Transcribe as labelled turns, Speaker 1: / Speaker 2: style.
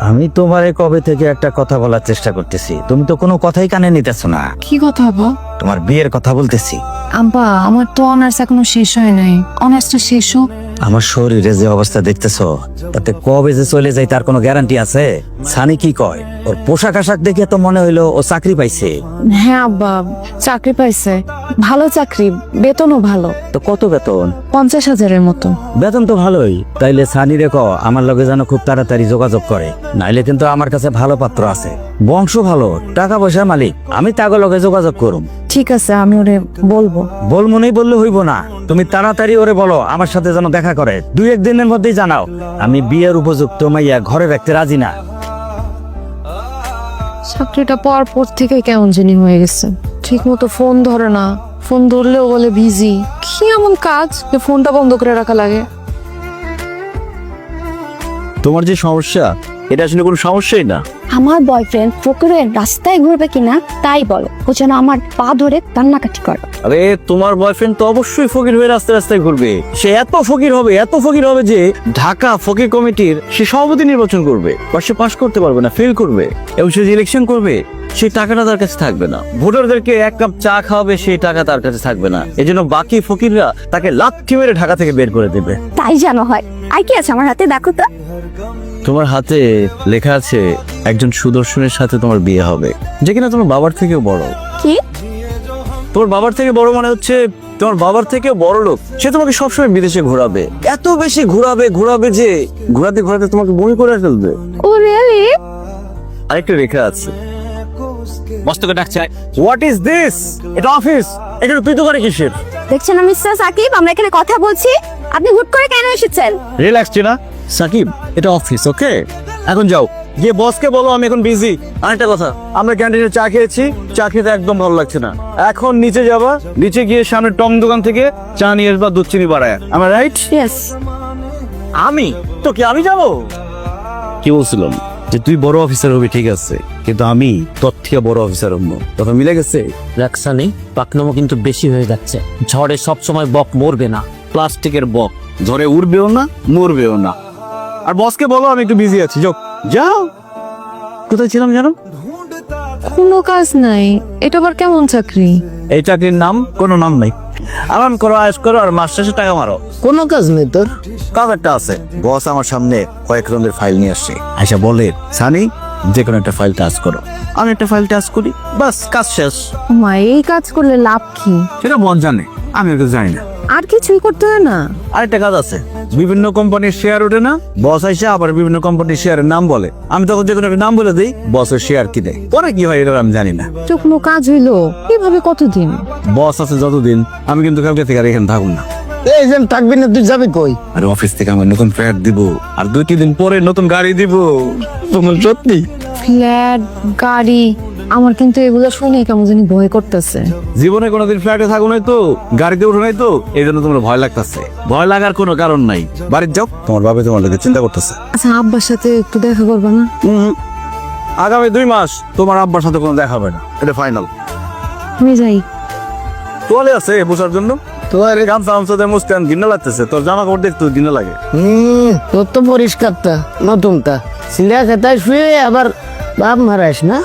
Speaker 1: আমি তোমারে কবে থেকে একটা কথা বলার চেষ্টা করতেছি, তুমি তো কোনো কথাই কানে নিতেছ না।
Speaker 2: কি কথা আব্বা?
Speaker 1: তোমার বিয়ের কথা বলতেছি।
Speaker 2: আব্বা আমার তো অনার্স এখনো শেষ হয় নাই, অনার্সটা শেষ হোক।
Speaker 1: আমার শরীরে যে অবস্থা দেখতেছো, তাতে কবে যে চলে যায় তার কোনো গ্যারান্টি আছে? সানি কি কয়, ওর পোশাক আশাক দেখে তো মনে হইলো ও চাকরি পাইছে।
Speaker 2: হ্যাঁ আব্বা, চাকরি পাইছে, ভালো চাকরি, বেতনও ভালো।
Speaker 1: তো কত বেতন?
Speaker 2: 50,000-এর মতো।
Speaker 1: বেতন তো ভালোই। তাইলে সানি রে কও আমার লগে যেন খুব তাড়াতাড়ি যোগাযোগ করে, নাইলে কিন্তু আমার কাছে ভালো পাত্র আছে, বংশ ভালো, টাকা পয়সার মালিক, আমি তাগো লগে যোগাযোগ করুম।
Speaker 2: ঠিক আছে, আমি ওরে বলবো।
Speaker 1: বলমনেই বললে হইব না, তুমি তাড়াতাড়ি ওরে বলো আমার সাথে যেন দেখা করে, 2-1 দিনের মধ্যেই জানাও আমি বিয়ের উপযুক্ত মাইয়া ঘরে রাখতে রাজি না।
Speaker 2: চাকরিটা পাওয়ার পর থেকে কেমন জানি হয়ে গেছে, ঠিক মতো ফোন ধরে না, ফোন ধরলেও বলে বিজি। কি এমন কাজ যে ফোনটা বন্ধ করে রাখা লাগে?
Speaker 3: তোমার যে সমস্যা, এটা আসলে কোনো সমস্যাই না।
Speaker 4: আমার বয়ফ্রেন্ড ফকিরের রাস্তায় ঘুরবে কিনা তাই বলে, ও যেন আমার পা ধরে কান্নাকাটি করে।
Speaker 3: আরে তোমার বয়ফ্রেন্ড তো অবশ্যই ফকির হয়ে রাস্তায় রাস্তায় ঘুরবে। সে এত ফকির হবে, এত ফকির হবে যে ঢাকা ফকির কমিটির সে সভাপতি নির্বাচন করবে, বা সে পাশ করতে পারবে না, ফেল করবে, এবং সে যে ইলেকশন করবে সেই টাকাটা তার কাছে থাকবে না। ভোটারদেরকে 1 কাপ চা খাওয়াবে, সেই টাকা তার কাছে থাকবে না। এজন্য বাকি ফকিররা তাকে লাথি মেরে ঢাকা থেকে বের করে দেবে।
Speaker 4: তাই যেন হয়। আর কি আছে আমার হাতে, দেখো তো।
Speaker 3: তোমার হাতে লেখা আছে একজন সুদর্শনের সাথে তোমার বিয়ে হবে, যে কিনা তোমার বাবার থেকেও বড়।
Speaker 4: কি?
Speaker 3: তোমার বাবার থেকে বড় মানে হচ্ছে তোমার বাবার থেকেও বড় লোক। সে তোমাকে সবসময় বিদেশে ঘোরাবে, এত বেশি ঘোরাবে যে ঘোরাতে ঘোরাতে তোমাকে বমি করে ফেলবে।
Speaker 4: ও রিয়েলি?
Speaker 3: আরেকটা লেখা আছে, মস্তকে ডাকছে। What is this? এটা অফিস, এটা তুই তো করে কিসের?
Speaker 4: দেখছেন না মিস্টার সাকিব, আমরা এখানে কথা বলছি, আপনি হুট করে কেন এসেছেন?
Speaker 3: রিল্যাক্স না সাকিব, এটা অফিস, ওকে? এখন যাও গিয়ে বসকে বলো আমি এখন বিজি। আরেকটা কথা, আমরা ক্যান্টিনে চা খেয়েছি, চা খেতে একদম ভালো লাগছে না। এখন নিচে যাবা, নিচে গিয়ে সামনে টং দোকান থেকে চা নিয়ে আসবা, দুধ চিনি বাড়ায়। আমার রাইট?
Speaker 4: ইয়েস।
Speaker 3: আমি তো কি আমি যাবো? কি বলছিলাম যে তুই বড় অফিসার হবি, ঠিক আছে, কিন্তু আমি তোর থেকে বড় অফিসার হবো। কথা মিলে গেছে?
Speaker 5: রাকসানি, পাকনামো কিন্তু বেশি হয়ে যাচ্ছে। ঝড়ে সব সময় বক মরবে না।
Speaker 3: প্লাস্টিকের বক ধরে উড়বেও না, মরবেও না। আর বসকে বলো আমি একটু বিজি আছি। যাও। কোথায় ছিলাম জানো?
Speaker 2: কোনো কাজ নাই, এটা আবার কেমন চাকরি?
Speaker 3: এই চাকরির নাম কোনো নাম নাই। আরাম করো, আয়েশ করো, আর মাস শেষে টাকা মারো।
Speaker 5: কোনো কাজ নেই তোর?
Speaker 3: কাজ একটা আছে। বস আমার সামনে কয়েক রঙের ফাইল নিয়ে আসছে, আয়সা বলে সানি যে কোনো একটা ফাইল টাচ করো। আমি একটা ফাইল টাচ করি, বাস কাজ শেষ।
Speaker 2: মা, এই কাজ করলে লাভ কি?
Speaker 3: সেটা বস জানে, আমি ওটা জানি না।
Speaker 2: আর কিছুই করতে হয় না?
Speaker 3: আরেকটা কাজ আছে, বিভিন্ন কোম্পানির শেয়ার ওঠে না, বস আইসা আবার বিভিন্ন কোম্পানির শেয়ারের নাম বলে। আমি তখন যে কোনো একটা নাম বলে দিই, বসের শেয়ার কিনে। পরে কি হয় এটা আমি জানি না।
Speaker 2: তো কোনো কাজ হইলো এভাবে কতদিন?
Speaker 3: বস আছে যতদিন, আমি কিন্তু কালকে থেকে আর এখানে থাকুন না।
Speaker 5: এই যে থাকবি না, তুই যাবি কই?
Speaker 3: আর অফিস থেকে আমার নতুন ফ্ল্যাট দিব, আর 2-3 দিন পরে নতুন গাড়ি দিব। তোমার সত্যি?
Speaker 2: ফ্ল্যাট, গাড়ি, আমার কিন্তু এগুলো শুনে কেমন জানি ভয় করতেছে।
Speaker 3: জীবনে কোনোদিন ফ্ল্যাটে থাকো নাই তো, গাড়িতে উঠো নাই তো, এই জন্য তোমার ভয় লাগতেছে। ভয় লাগার কোনো কারণ নাই। বাড়িতে যাও, তোমার বাবা তোমার লাগে চিন্তা করতেছে।
Speaker 2: আচ্ছা, আব্বার সাথে একটু দেখা করবা না?
Speaker 3: আগামী 2 মাস তোমার আব্বার সাথে কোনো দেখা হবে না, এটা ফাইনাল।
Speaker 2: আমি যাই।
Speaker 3: তোয়ালে আছে বসার জন্য? তোর গামছা গামছাতে মুস্তান ঘৃণা লাগতেছে, তোর জামা কাপড় দেখতে ঘৃণা লাগে।
Speaker 5: তোর তো পরিষ্কারটা নতুনটা সিলিয়া খেতায় শুয়ে আবার বাপ মারাইস না।